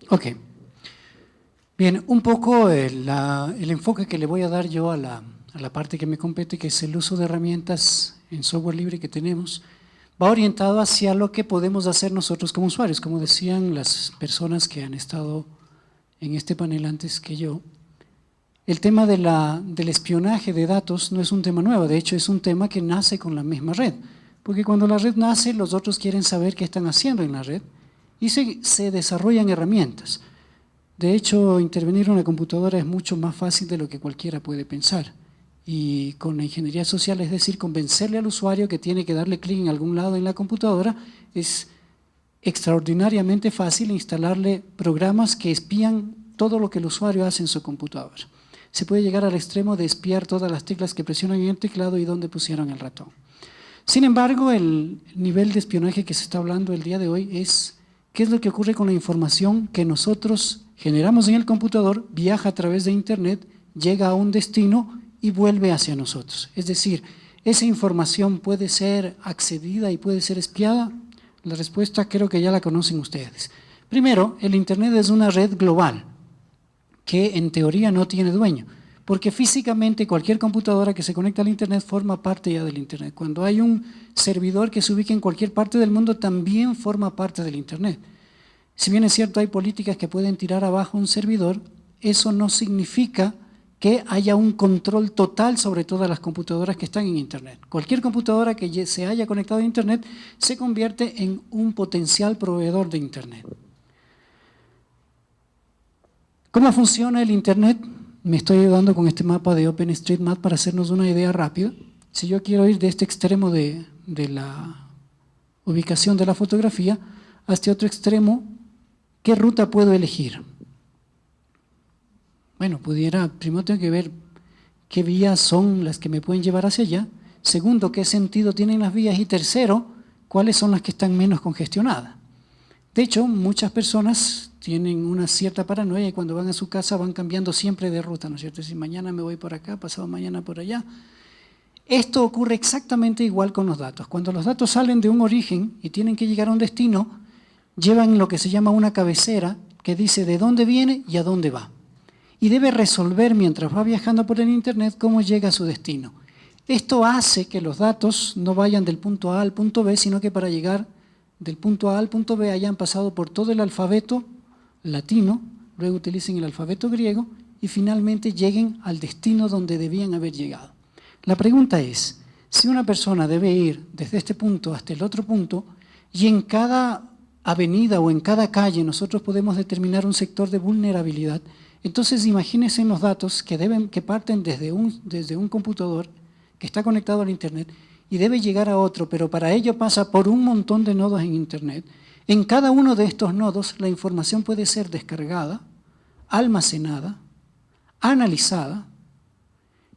Ok. Bien, un poco el enfoque que le voy a dar yo a la parte que me compete, que es el uso de herramientas en software libre que tenemos, va orientado hacia lo que podemos hacer nosotros como usuarios. Como decían las personas que han estado en este panel antes que yo, el tema del espionaje de datos no es un tema nuevo, de hecho es un tema que nace con la misma red, porque cuando la red nace los otros quieren saber qué están haciendo en la red y se desarrollan herramientas. De hecho, intervenir en una computadora es mucho más fácil de lo que cualquiera puede pensar. Y con la ingeniería social, es decir, convencerle al usuario que tiene que darle clic en algún lado en la computadora, es extraordinariamente fácil instalarle programas que espían todo lo que el usuario hace en su computadora. Se puede llegar al extremo de espiar todas las teclas que presionan en el teclado y dónde pusieron el ratón. Sin embargo, el nivel de espionaje que se está hablando el día de hoy es qué es lo que ocurre con la información que nosotros generamos en el computador, viaja a través de Internet, llega a un destino y vuelve hacia nosotros. Es decir, ¿esa información puede ser accedida y puede ser espiada? La respuesta creo que ya la conocen ustedes. Primero, el Internet es una red global que en teoría no tiene dueño, porque físicamente cualquier computadora que se conecta al Internet forma parte ya del Internet. Cuando hay un servidor que se ubica en cualquier parte del mundo, también forma parte del Internet. Si bien es cierto, hay políticas que pueden tirar abajo un servidor, eso no significa que haya un control total sobre todas las computadoras que están en Internet. Cualquier computadora que se haya conectado a Internet se convierte en un potencial proveedor de Internet. ¿Cómo funciona el Internet? Me estoy ayudando con este mapa de OpenStreetMap para hacernos una idea rápida. Si yo quiero ir de este extremo de la ubicación de la fotografía hasta otro extremo, ¿qué ruta puedo elegir? Bueno, primero tengo que ver qué vías son las que me pueden llevar hacia allá. Segundo, qué sentido tienen las vías. Y tercero, cuáles son las que están menos congestionadas. De hecho, muchas personas tienen una cierta paranoia y cuando van a su casa van cambiando siempre de ruta, ¿no es cierto? Si mañana me voy por acá, pasado mañana por allá. Esto ocurre exactamente igual con los datos. Cuando los datos salen de un origen y tienen que llegar a un destino, llevan lo que se llama una cabecera que dice de dónde viene y a dónde va. Y debe resolver mientras va viajando por el Internet cómo llega a su destino. Esto hace que los datos no vayan del punto A al punto B, sino que para llegar del punto A al punto B hayan pasado por todo el alfabeto latino, luego utilicen el alfabeto griego y finalmente lleguen al destino donde debían haber llegado. La pregunta es, si una persona debe ir desde este punto hasta el otro punto y en cada avenida o en cada calle nosotros podemos determinar un sector de vulnerabilidad, entonces imagínense los datos que parten desde un computador que está conectado al Internet y debe llegar a otro, pero para ello pasa por un montón de nodos en Internet. En cada uno de estos nodos la información puede ser descargada, almacenada, analizada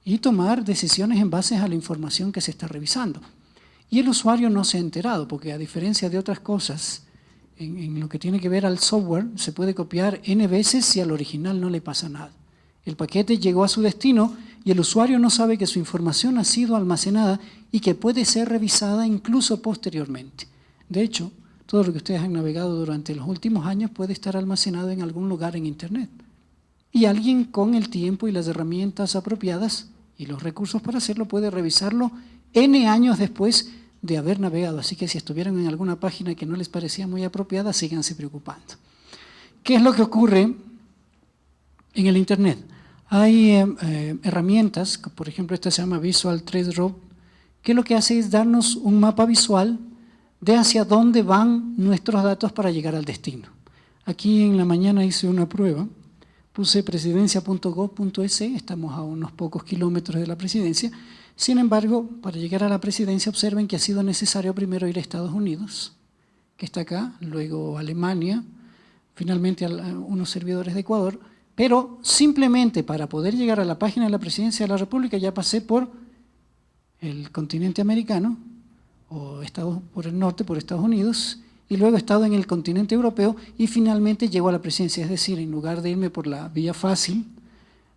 y tomar decisiones en base a la información que se está revisando. Y el usuario no se ha enterado, porque a diferencia de otras cosas, en lo que tiene que ver al software, se puede copiar N veces y al original no le pasa nada. El paquete llegó a su destino y el usuario no sabe que su información ha sido almacenada y que puede ser revisada incluso posteriormente. De hecho, todo lo que ustedes han navegado durante los últimos años puede estar almacenado en algún lugar en Internet. Y alguien con el tiempo y las herramientas apropiadas y los recursos para hacerlo puede revisarlo N años después de haber navegado. Así que si estuvieron en alguna página que no les parecía muy apropiada, síganse preocupando. ¿Qué es lo que ocurre en el Internet? Hay herramientas, por ejemplo esta se llama Visual Trace Route, que lo que hace es darnos un mapa visual de hacia dónde van nuestros datos para llegar al destino. Aquí en la mañana hice una prueba, puse presidencia.gov.es, estamos a unos pocos kilómetros de la presidencia. Sin embargo, para llegar a la presidencia, observen que ha sido necesario primero ir a Estados Unidos, que está acá, luego Alemania, finalmente a unos servidores de Ecuador, pero simplemente para poder llegar a la página de la Presidencia de la República ya pasé por el continente americano, o por el norte, por Estados Unidos, y luego he estado en el continente europeo y finalmente llego a la presidencia. Es decir, en lugar de irme por la vía fácil,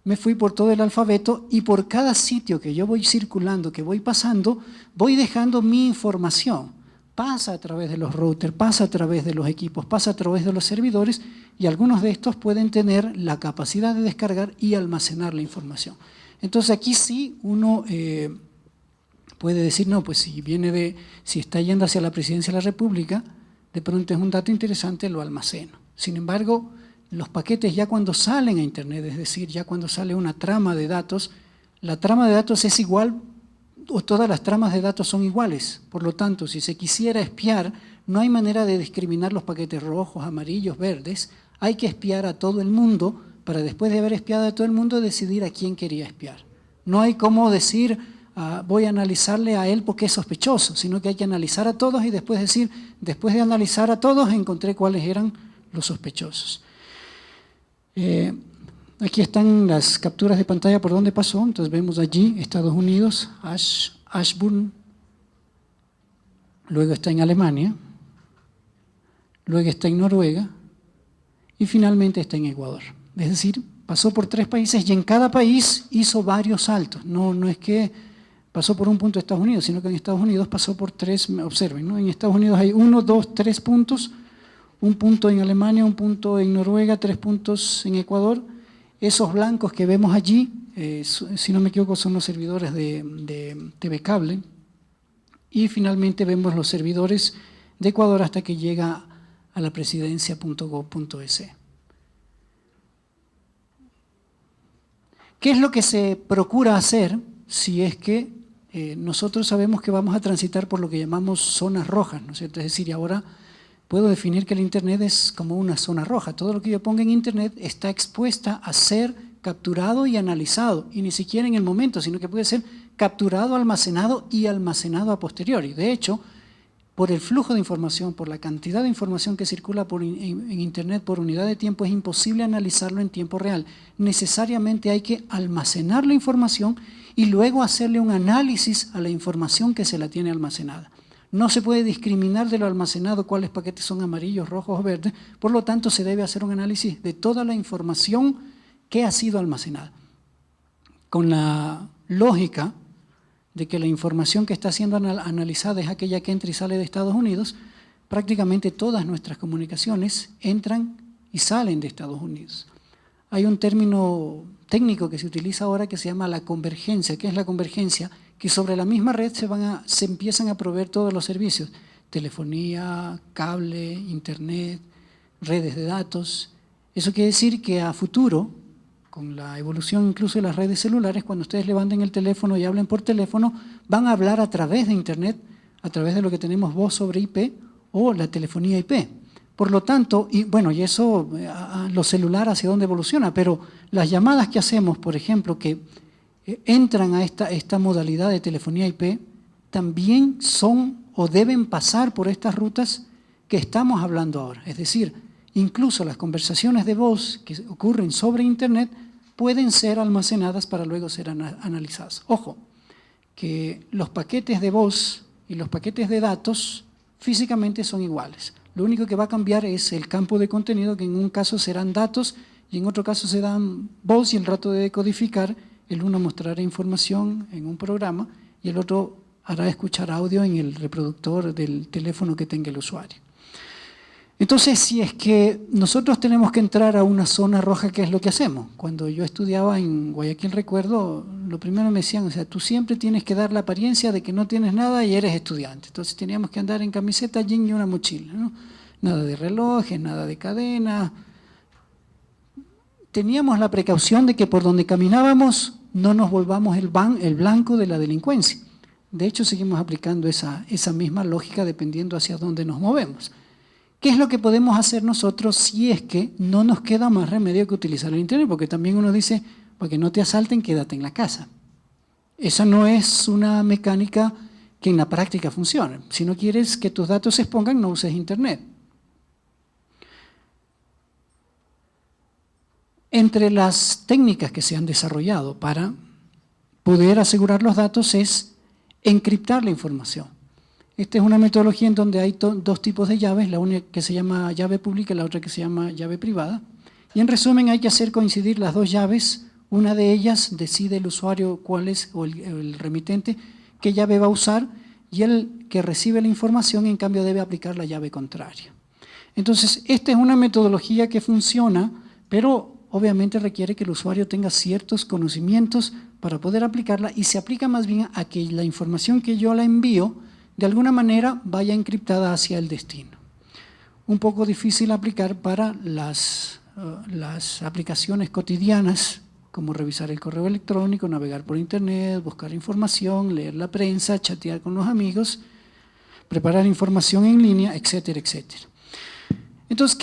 me fui por todo el alfabeto y por cada sitio que yo voy circulando, que voy pasando, voy dejando mi información. Pasa a través de los routers, pasa a través de los equipos, pasa a través de los servidores y algunos de estos pueden tener la capacidad de descargar y almacenar la información. Entonces aquí sí uno puede decir, no, pues si está yendo hacia la presidencia de la República, de pronto es un dato interesante, lo almaceno. Sin embargo, los paquetes ya cuando salen a Internet, es decir, ya cuando sale una trama de datos, la trama de datos es igual o todas las tramas de datos son iguales. Por lo tanto, si se quisiera espiar, no hay manera de discriminar los paquetes rojos, amarillos, verdes. Hay que espiar a todo el mundo para después de haber espiado a todo el mundo decidir a quién quería espiar. No hay cómo decir, voy a analizarle a él porque es sospechoso, sino que hay que analizar a todos y después decir, después de analizar a todos encontré cuáles eran los sospechosos. Aquí están las capturas de pantalla por donde pasó. Entonces vemos allí Estados Unidos, Ashburn, luego está en Alemania, luego está en Noruega y finalmente está en Ecuador. Es decir, pasó por 3 países y en cada país hizo varios saltos. No es que pasó por un punto de Estados Unidos, sino que en Estados Unidos pasó por 3, observen, ¿no? En Estados Unidos hay 1, 2, 3 puntos, un punto en Alemania, un punto en Noruega, 3 puntos en Ecuador. Esos blancos que vemos allí, si no me equivoco, son los servidores de TV Cable. Y finalmente vemos los servidores de Ecuador hasta que llega a la presidencia.gov.es. ¿Qué es lo que se procura hacer si es que nosotros sabemos que vamos a transitar por lo que llamamos zonas rojas, ¿no es cierto? Es decir, ahora puedo definir que el Internet es como una zona roja. Todo lo que yo ponga en Internet está expuesta a ser capturado y analizado, y ni siquiera en el momento, sino que puede ser capturado, almacenado y almacenado a posteriori. De hecho, por el flujo de información, por la cantidad de información que circula en Internet por unidad de tiempo, es imposible analizarlo en tiempo real. Necesariamente hay que almacenar la información y luego hacerle un análisis a la información que se la tiene almacenada. No se puede discriminar de lo almacenado cuáles paquetes son amarillos, rojos o verdes, por lo tanto se debe hacer un análisis de toda la información que ha sido almacenada. Con la lógica de que la información que está siendo analizada es aquella que entra y sale de Estados Unidos, prácticamente todas nuestras comunicaciones entran y salen de Estados Unidos. Hay un término técnico que se utiliza ahora que se llama la convergencia. ¿Qué es la convergencia? Que sobre la misma red se empiezan a proveer todos los servicios, telefonía, cable, internet, redes de datos. Eso quiere decir que a futuro, con la evolución incluso de las redes celulares, cuando ustedes levanten el teléfono y hablen por teléfono, van a hablar a través de Internet, a través de lo que tenemos voz sobre IP o la telefonía IP. Por lo tanto, y eso, lo celular hacia dónde evoluciona, pero las llamadas que hacemos, por ejemplo, que entran a esta modalidad de telefonía IP, también son o deben pasar por estas rutas que estamos hablando ahora. Es decir, incluso las conversaciones de voz que ocurren sobre Internet pueden ser almacenadas para luego ser analizadas. Ojo, que los paquetes de voz y los paquetes de datos físicamente son iguales. Lo único que va a cambiar es el campo de contenido, que en un caso serán datos y en otro caso serán voz, y el rato de decodificar, el uno mostrará información en un programa y el otro hará escuchar audio en el reproductor del teléfono que tenga el usuario. Entonces, si es que nosotros tenemos que entrar a una zona roja, ¿qué es lo que hacemos? Cuando yo estudiaba en Guayaquil, recuerdo, lo primero me decían, o sea, tú siempre tienes que dar la apariencia de que no tienes nada y eres estudiante. Entonces teníamos que andar en camiseta, jean y una mochila, ¿no? Nada de relojes, nada de cadena. Teníamos la precaución de que por donde caminábamos no nos volvamos el blanco de la delincuencia. De hecho, seguimos aplicando esa misma lógica dependiendo hacia dónde nos movemos. ¿Qué es lo que podemos hacer nosotros si es que no nos queda más remedio que utilizar el Internet? Porque también uno dice, para que no te asalten, quédate en la casa. Esa no es una mecánica que en la práctica funcione. Si no quieres que tus datos se expongan, no uses Internet. Entre las técnicas que se han desarrollado para poder asegurar los datos es encriptar la información. Esta es una metodología en donde hay dos tipos de llaves, la una que se llama llave pública y la otra que se llama llave privada. Y en resumen hay que hacer coincidir las dos llaves. Una de ellas decide el usuario cuál es, o el remitente, qué llave va a usar, y el que recibe la información en cambio debe aplicar la llave contraria. Entonces, esta es una metodología que funciona, pero obviamente requiere que el usuario tenga ciertos conocimientos para poder aplicarla, y se aplica más bien a que la información que yo la envío, de alguna manera vaya encriptada hacia el destino. Un poco difícil aplicar para las aplicaciones cotidianas, como revisar el correo electrónico, navegar por internet, buscar información, leer la prensa, chatear con los amigos, preparar información en línea, etcétera, etcétera. Entonces,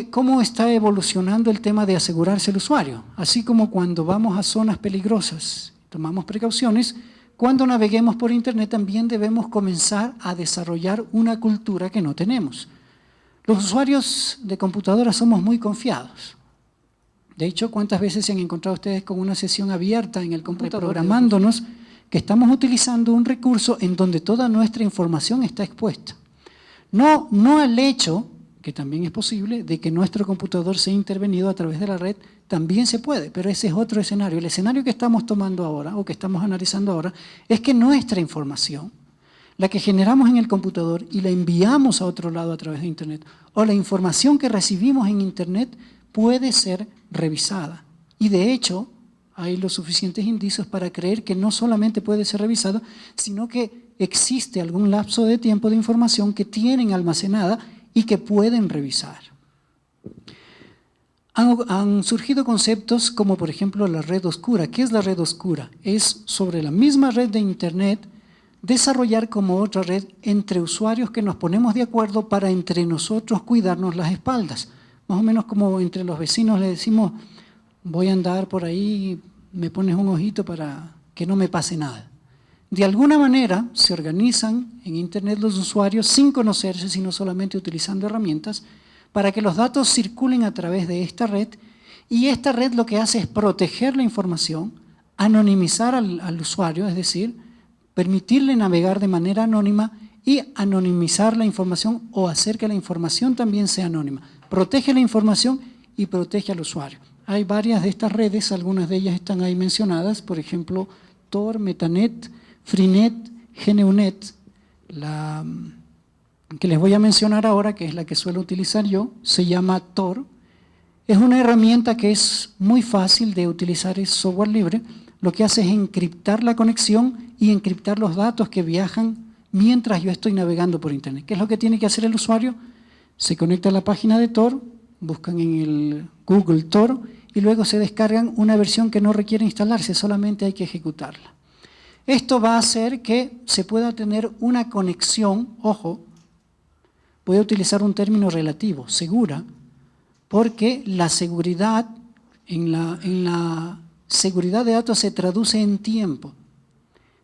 ¿cómo está evolucionando el tema de asegurarse el usuario? Así como cuando vamos a zonas peligrosas, tomamos precauciones, cuando naveguemos por internet también debemos comenzar a desarrollar una cultura que no tenemos. Los usuarios de computadoras somos muy confiados. De hecho, ¿cuántas veces se han encontrado ustedes con una sesión abierta en el computador programándonos que estamos utilizando un recurso en donde toda nuestra información está expuesta? No al hecho, que también es posible, de que nuestro computador sea intervenido a través de la red, también se puede, pero ese es otro escenario. El escenario que estamos tomando ahora, o que estamos analizando ahora, es que nuestra información, la que generamos en el computador y la enviamos a otro lado a través de internet, o la información que recibimos en internet, puede ser revisada. Y de hecho, hay los suficientes indicios para creer que no solamente puede ser revisada, sino que existe algún lapso de tiempo de información que tienen almacenada y que pueden revisar. Han surgido conceptos como, por ejemplo, la red oscura. ¿Qué es la red oscura? Es sobre la misma red de internet desarrollar como otra red entre usuarios que nos ponemos de acuerdo para entre nosotros cuidarnos las espaldas. Más o menos como entre los vecinos le decimos, voy a andar por ahí, me pones un ojito para que no me pase nada. De alguna manera se organizan en internet los usuarios sin conocerse, sino solamente utilizando herramientas para que los datos circulen a través de esta red, y esta red lo que hace es proteger la información, anonimizar al usuario, es decir, permitirle navegar de manera anónima y anonimizar la información o hacer que la información también sea anónima. Protege la información y protege al usuario. Hay varias de estas redes, algunas de ellas están ahí mencionadas, por ejemplo, Tor, Metanet, Freenet, GNUnet. La que les voy a mencionar ahora, que es la que suelo utilizar yo, se llama Tor. Es una herramienta que es muy fácil de utilizar, es software libre. Lo que hace es encriptar la conexión y encriptar los datos que viajan mientras yo estoy navegando por internet. ¿Qué es lo que tiene que hacer el usuario? Se conecta a la página de Tor, buscan en el Google Tor y luego se descargan una versión que no requiere instalarse, solamente hay que ejecutarla. Esto va a hacer que se pueda tener una conexión, ojo, voy a utilizar un término relativo, segura, porque la seguridad, en la seguridad de datos se traduce en tiempo.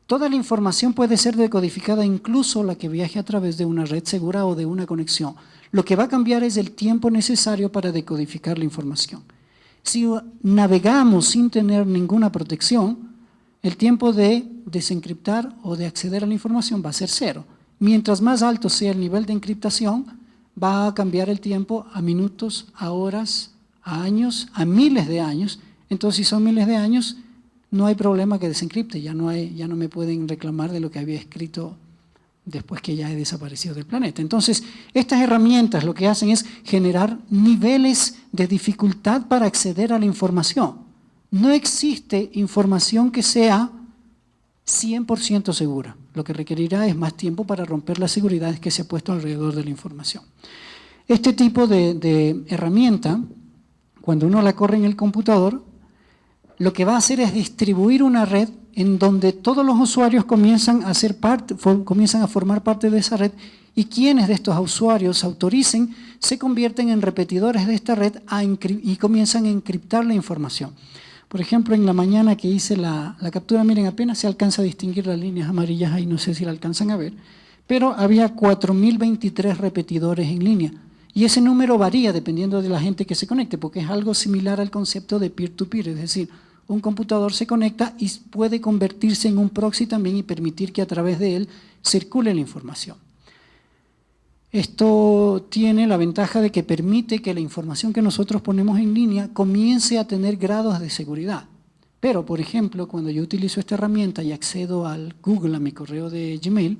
Toda la información puede ser decodificada, incluso la que viaje a través de una red segura o de una conexión. Lo que va a cambiar es el tiempo necesario para decodificar la información. Si navegamos sin tener ninguna protección, el tiempo de desencriptar o de acceder a la información va a ser cero. Mientras más alto sea el nivel de encriptación, va a cambiar el tiempo a minutos, a horas, a años, a miles de años. Entonces, si son miles de años, no hay problema que desencripte, ya no me pueden reclamar de lo que había escrito después que ya he desaparecido del planeta. Entonces, estas herramientas lo que hacen es generar niveles de dificultad para acceder a la información. No existe información que sea 100% segura. Lo que requerirá es más tiempo para romper las seguridades que se ha puesto alrededor de la información. Este tipo de herramienta, cuando uno la corre en el computador, lo que va a hacer es distribuir una red en donde todos los usuarios comienzan a formar parte de esa red, y quienes de estos usuarios autoricen se convierten en repetidores de esta red y comienzan a encriptar la información. Por ejemplo, en la mañana que hice la captura, miren, apenas se alcanza a distinguir las líneas amarillas ahí, no sé si la alcanzan a ver, pero había 4.023 repetidores en línea. Y ese número varía dependiendo de la gente que se conecte, porque es algo similar al concepto de peer-to-peer, es decir, un computador se conecta y puede convertirse en un proxy también y permitir que a través de él circule la información. Esto tiene la ventaja de que permite que la información que nosotros ponemos en línea comience a tener grados de seguridad. Pero, por ejemplo, cuando yo utilizo esta herramienta y accedo al Google, a mi correo de Gmail,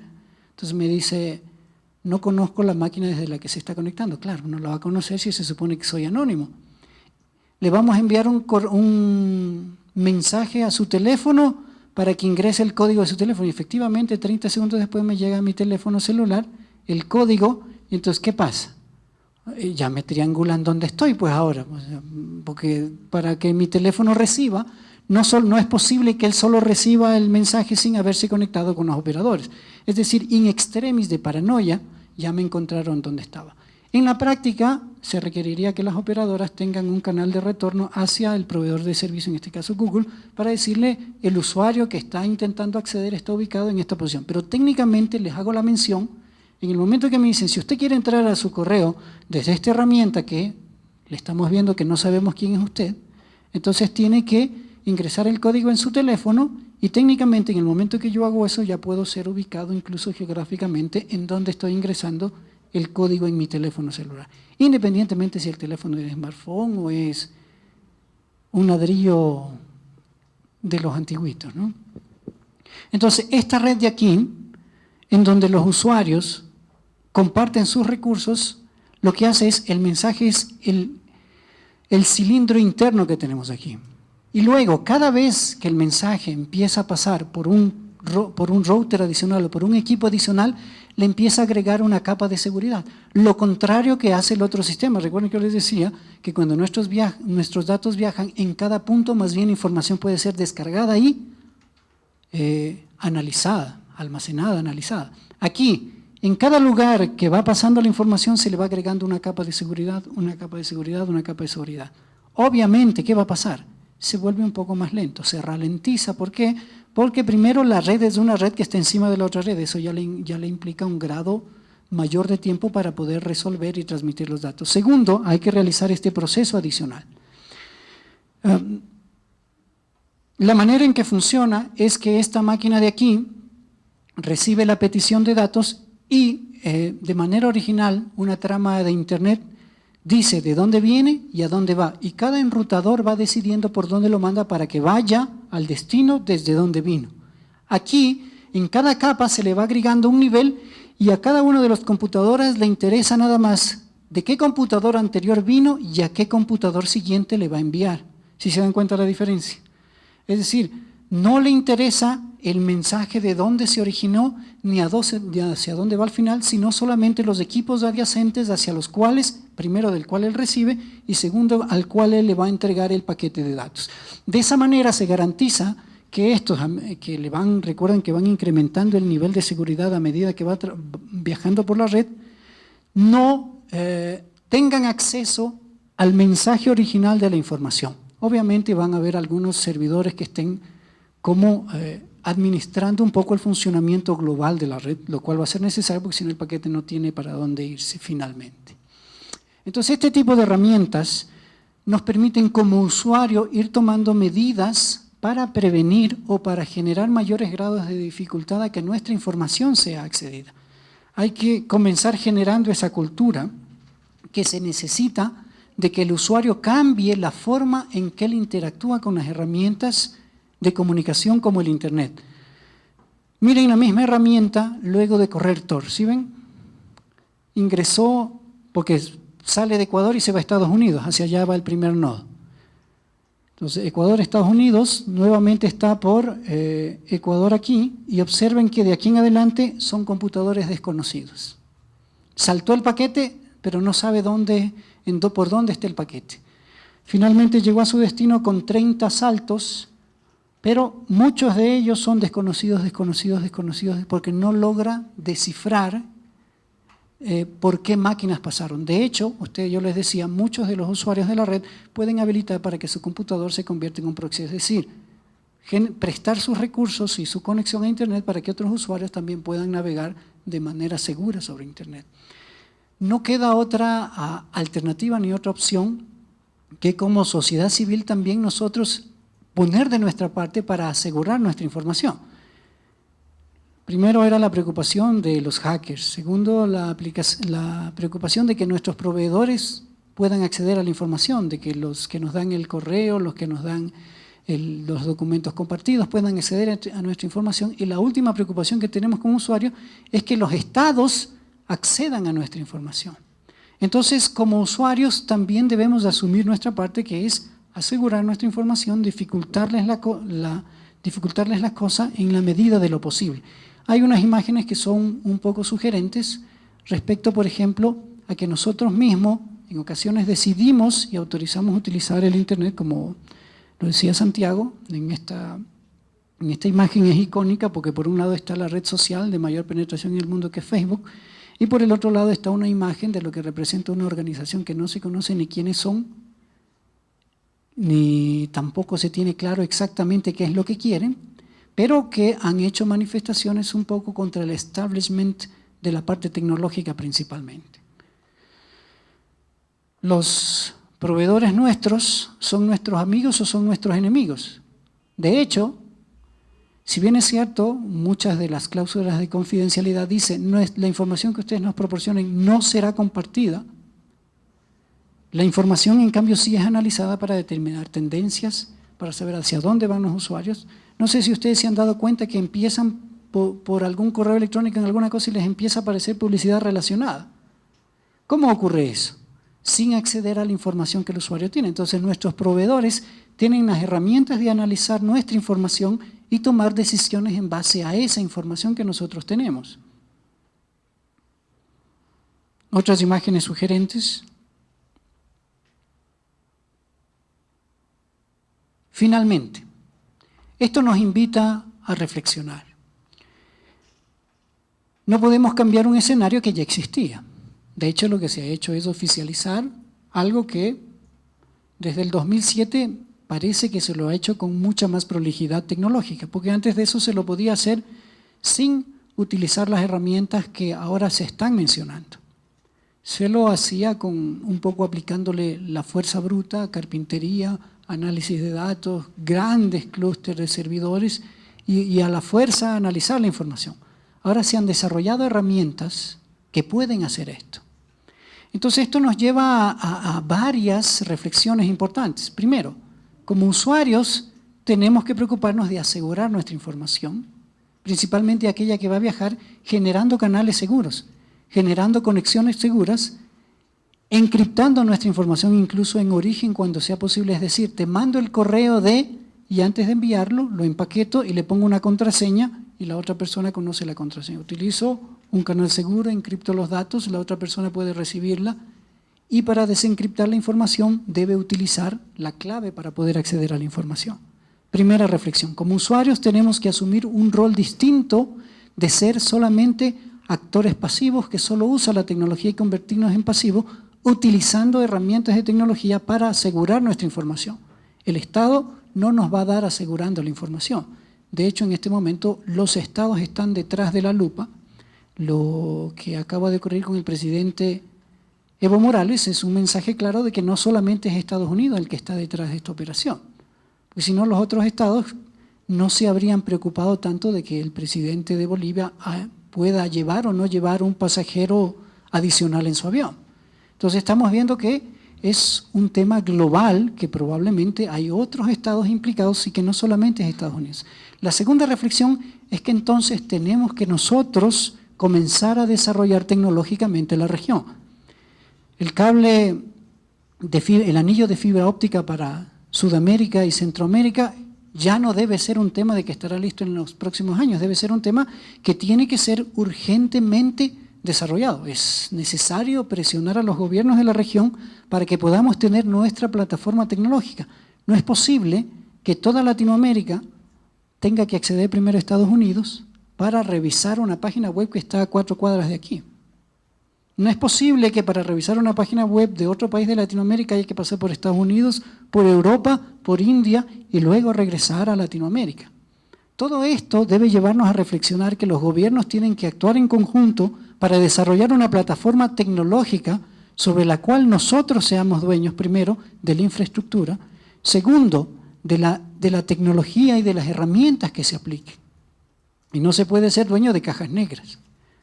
entonces me dice, no conozco la máquina desde la que se está conectando. Claro, no la va a conocer si se supone que soy anónimo. Le vamos a enviar un mensaje a su teléfono para que ingrese el código de su teléfono. Y efectivamente, 30 segundos después me llega a mi teléfono celular el código. Y entonces, ¿qué pasa? Ya me triangulan dónde estoy, pues ahora. Porque para que mi teléfono reciba, no es posible que él solo reciba el mensaje sin haberse conectado con los operadores. Es decir, in extremis de paranoia, ya me encontraron dónde estaba. En la práctica, se requeriría que las operadoras tengan un canal de retorno hacia el proveedor de servicio, en este caso Google, para decirle el usuario que está intentando acceder está ubicado en esta posición. Pero técnicamente les hago la mención, en el momento que me dicen, si usted quiere entrar a su correo desde esta herramienta que le estamos viendo que no sabemos quién es usted, entonces tiene que ingresar el código en su teléfono y técnicamente en el momento que yo hago eso ya puedo ser ubicado incluso geográficamente en donde estoy ingresando el código en mi teléfono celular, independientemente si el teléfono es smartphone o es un ladrillo de los antiguitos, ¿no? Entonces, esta red de aquí, en donde los usuarios comparten sus recursos, lo que hace es, el mensaje es el cilindro interno que tenemos aquí. Y luego, cada vez que el mensaje empieza a pasar por un router adicional o por un equipo adicional, le empieza a agregar una capa de seguridad. Lo contrario que hace el otro sistema. Recuerden que yo les decía que cuando nuestros datos viajan, en cada punto más bien información puede ser descargada y analizada, almacenada, analizada. Aquí, en cada lugar que va pasando la información se le va agregando una capa de seguridad, una capa de seguridad, una capa de seguridad. Obviamente, ¿qué va a pasar? Se vuelve un poco más lento, se ralentiza. ¿Por qué? Porque primero la red es una red que está encima de la otra red, eso ya le implica un grado mayor de tiempo para poder resolver y transmitir los datos. Segundo, hay que realizar este proceso adicional. La manera en que funciona es que esta máquina de aquí recibe la petición de datos y de manera original una trama de internet dice de dónde viene y a dónde va, y cada enrutador va decidiendo por dónde lo manda para que vaya al destino desde donde vino. Aquí, en cada capa se le va agregando un nivel y a cada uno de los computadores le interesa nada más de qué computador anterior vino y a qué computador siguiente le va a enviar, si se dan cuenta la diferencia. Es decir, no le interesa el mensaje de dónde se originó ni hacia dónde va al final, sino solamente los equipos adyacentes hacia los cuales, primero del cual él recibe y segundo al cual él le va a entregar el paquete de datos. De esa manera se garantiza que estos, recuerden que van incrementando el nivel de seguridad a medida que va viajando por la red, no tengan acceso al mensaje original de la información. Obviamente van a haber algunos servidores que estén como administrando un poco el funcionamiento global de la red, lo cual va a ser necesario porque si no el paquete no tiene para dónde irse finalmente. Entonces este tipo de herramientas nos permiten como usuario ir tomando medidas para prevenir o para generar mayores grados de dificultad a que nuestra información sea accedida. Hay que comenzar generando esa cultura que se necesita de que el usuario cambie la forma en que él interactúa con las herramientas de comunicación como el Internet. Miren la misma herramienta luego de correr Tor, ¿sí ven? Ingresó, porque sale de Ecuador y se va a Estados Unidos, hacia allá va el primer nodo. Entonces, Ecuador, Estados Unidos, nuevamente está por Ecuador aquí, y observen que de aquí en adelante son computadores desconocidos. Saltó el paquete, pero no sabe por dónde está el paquete. Finalmente llegó a su destino con 30 saltos, pero muchos de ellos son desconocidos, porque no logra descifrar por qué máquinas pasaron. De hecho, yo les decía, muchos de los usuarios de la red pueden habilitar para que su computador se convierta en un proxy, es decir, prestar sus recursos y su conexión a Internet para que otros usuarios también puedan navegar de manera segura sobre Internet. No queda otra alternativa ni otra opción que como sociedad civil también nosotros poner de nuestra parte para asegurar nuestra información. Primero era la preocupación de los hackers, segundo la preocupación de que nuestros proveedores puedan acceder a la información, de que los que nos dan el correo, los que nos dan los documentos compartidos puedan acceder a nuestra información, y la última preocupación que tenemos como usuarios es que los estados accedan a nuestra información. Entonces, como usuarios, también debemos de asumir nuestra parte, que es asegurar nuestra información, dificultarles las cosas en la medida de lo posible. Hay unas imágenes que son un poco sugerentes respecto, por ejemplo, a que nosotros mismos en ocasiones decidimos y autorizamos utilizar el Internet, como lo decía Santiago. En esta imagen es icónica porque por un lado está la red social de mayor penetración en el mundo, que es Facebook, y por el otro lado está una imagen de lo que representa una organización que no se conoce ni quiénes son, ni tampoco se tiene claro exactamente qué es lo que quieren, pero que han hecho manifestaciones un poco contra el establishment de la parte tecnológica principalmente. ¿Los proveedores nuestros son nuestros amigos o son nuestros enemigos? De hecho, si bien es cierto, muchas de las cláusulas de confidencialidad dicen la información que ustedes nos proporcionen no será compartida, la información en cambio sí es analizada para determinar tendencias, para saber hacia dónde van los usuarios. No sé si ustedes se han dado cuenta que empiezan por algún correo electrónico en alguna cosa y les empieza a aparecer publicidad relacionada. ¿Cómo ocurre eso? Sin acceder a la información que el usuario tiene. Entonces nuestros proveedores tienen las herramientas de analizar nuestra información y tomar decisiones en base a esa información que nosotros tenemos. Otras imágenes sugerentes. Finalmente, esto nos invita a reflexionar. No podemos cambiar un escenario que ya existía. De hecho, lo que se ha hecho es oficializar algo que desde el 2007 parece que se lo ha hecho con mucha más prolijidad tecnológica, porque antes de eso se lo podía hacer sin utilizar las herramientas que ahora se están mencionando. Se lo hacía un poco aplicándole la fuerza bruta, carpintería, análisis de datos, grandes clústeres de servidores y a la fuerza analizar la información. Ahora se han desarrollado herramientas que pueden hacer esto. Entonces esto nos lleva a varias reflexiones importantes. Primero, como usuarios tenemos que preocuparnos de asegurar nuestra información, principalmente aquella que va a viajar, generando canales seguros, generando conexiones seguras, encriptando nuestra información incluso en origen cuando sea posible. Es decir, te mando el correo y antes de enviarlo lo empaqueto y le pongo una contraseña y la otra persona conoce la contraseña. Utilizo un canal seguro, encripto los datos, la otra persona puede recibirla y para desencriptar la información debe utilizar la clave para poder acceder a la información. Primera reflexión, como usuarios tenemos que asumir un rol distinto de ser solamente actores pasivos que solo usan la tecnología y convertirnos en pasivos utilizando herramientas de tecnología para asegurar nuestra información. El Estado no nos va a dar asegurando la información. De hecho, en este momento los estados están detrás de la lupa. Lo que acaba de ocurrir con el presidente Evo Morales es un mensaje claro de que no solamente es Estados Unidos el que está detrás de esta operación, porque si no los otros estados no se habrían preocupado tanto de que el presidente de Bolivia pueda llevar o no llevar un pasajero adicional en su avión. Entonces estamos viendo que es un tema global, que probablemente hay otros estados implicados y que no solamente es Estados Unidos. La segunda reflexión es que entonces tenemos que nosotros comenzar a desarrollar tecnológicamente la región. El anillo de fibra óptica para Sudamérica y Centroamérica ya no debe ser un tema de que estará listo en los próximos años, debe ser un tema que tiene que ser urgentemente desarrollado. Es necesario presionar a los gobiernos de la región para que podamos tener nuestra plataforma tecnológica. No es posible que toda Latinoamérica tenga que acceder primero a Estados Unidos para revisar una página web que está a 4 cuadras de aquí. No es posible que para revisar una página web de otro país de Latinoamérica haya que pasar por Estados Unidos, por Europa, por India y luego regresar a Latinoamérica. Todo esto debe llevarnos a reflexionar que los gobiernos tienen que actuar en conjunto para desarrollar una plataforma tecnológica sobre la cual nosotros seamos dueños, primero, de la infraestructura, segundo, de la tecnología y de las herramientas que se apliquen. Y no se puede ser dueño de cajas negras.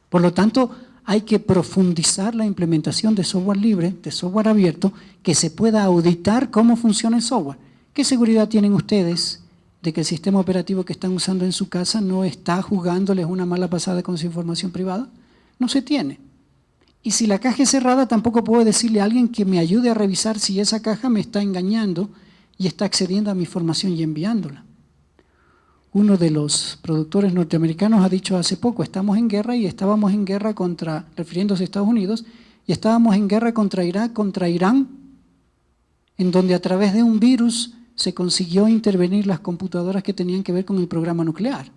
Por lo tanto, hay que profundizar la implementación de software libre, de software abierto, que se pueda auditar cómo funciona el software. ¿Qué seguridad tienen ustedes de que el sistema operativo que están usando en su casa no está jugándoles una mala pasada con su información privada? No se tiene. Y si la caja es cerrada, tampoco puedo decirle a alguien que me ayude a revisar si esa caja me está engañando y está accediendo a mi información y enviándola. Uno de los productores norteamericanos ha dicho hace poco, estamos en guerra y estábamos en guerra contra, refiriéndose a Estados Unidos, y estábamos en guerra contra Irak, contra Irán, en donde a través de un virus se consiguió intervenir las computadoras que tenían que ver con el programa nuclear.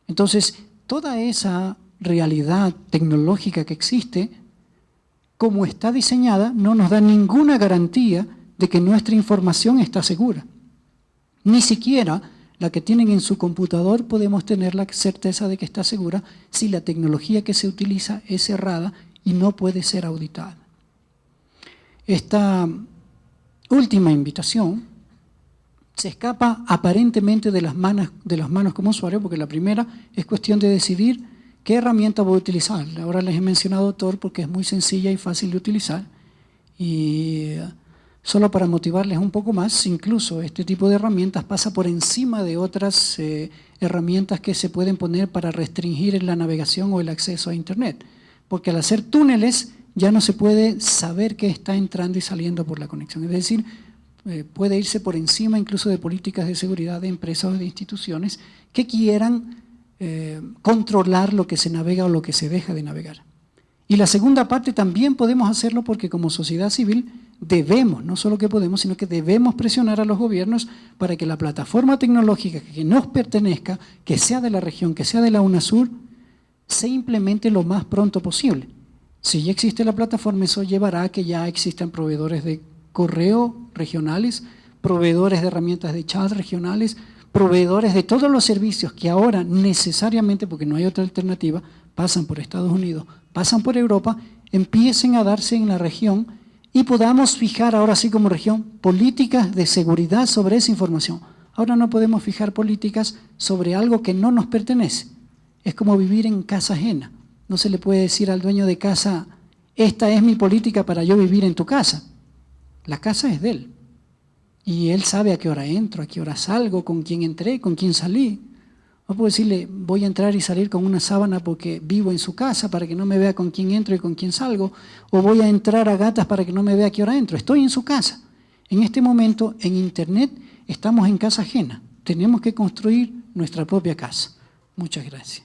Entonces, toda esa realidad tecnológica que existe, como está diseñada, no nos da ninguna garantía de que nuestra información está segura. Ni siquiera la que tienen en su computador podemos tener la certeza de que está segura si la tecnología que se utiliza es cerrada y no puede ser auditada. Esta última invitación se escapa aparentemente de las manos como usuario, porque la primera es cuestión de decidir qué herramienta voy a utilizar. Ahora les he mencionado Tor porque es muy sencilla y fácil de utilizar. Y solo para motivarles un poco más, incluso este tipo de herramientas pasa por encima de otras herramientas que se pueden poner para restringir la navegación o el acceso a Internet. Porque al hacer túneles ya no se puede saber qué está entrando y saliendo por la conexión. Es decir, puede irse por encima incluso de políticas de seguridad de empresas o de instituciones que quieran controlar lo que se navega o lo que se deja de navegar. Y la segunda parte también podemos hacerlo porque como sociedad civil debemos, no solo que podemos, sino que debemos presionar a los gobiernos para que la plataforma tecnológica que nos pertenezca, que sea de la región, que sea de la UNASUR, se implemente lo más pronto posible. Si ya existe la plataforma, eso llevará a que ya existan proveedores de correo regionales, proveedores de herramientas de chat regionales, proveedores de todos los servicios que ahora necesariamente, porque no hay otra alternativa, pasan por Estados Unidos, pasan por Europa, empiecen a darse en la región y podamos fijar ahora sí como región políticas de seguridad sobre esa información. Ahora no podemos fijar políticas sobre algo que no nos pertenece. Es como vivir en casa ajena. No se le puede decir al dueño de casa, esta es mi política para yo vivir en tu casa. La casa es de él. Y él sabe a qué hora entro, a qué hora salgo, con quién entré, con quién salí. No puedo decirle, voy a entrar y salir con una sábana porque vivo en su casa para que no me vea con quién entro y con quién salgo. O voy a entrar a gatas para que no me vea a qué hora entro. Estoy en su casa. En este momento, en Internet, estamos en casa ajena. Tenemos que construir nuestra propia casa. Muchas gracias.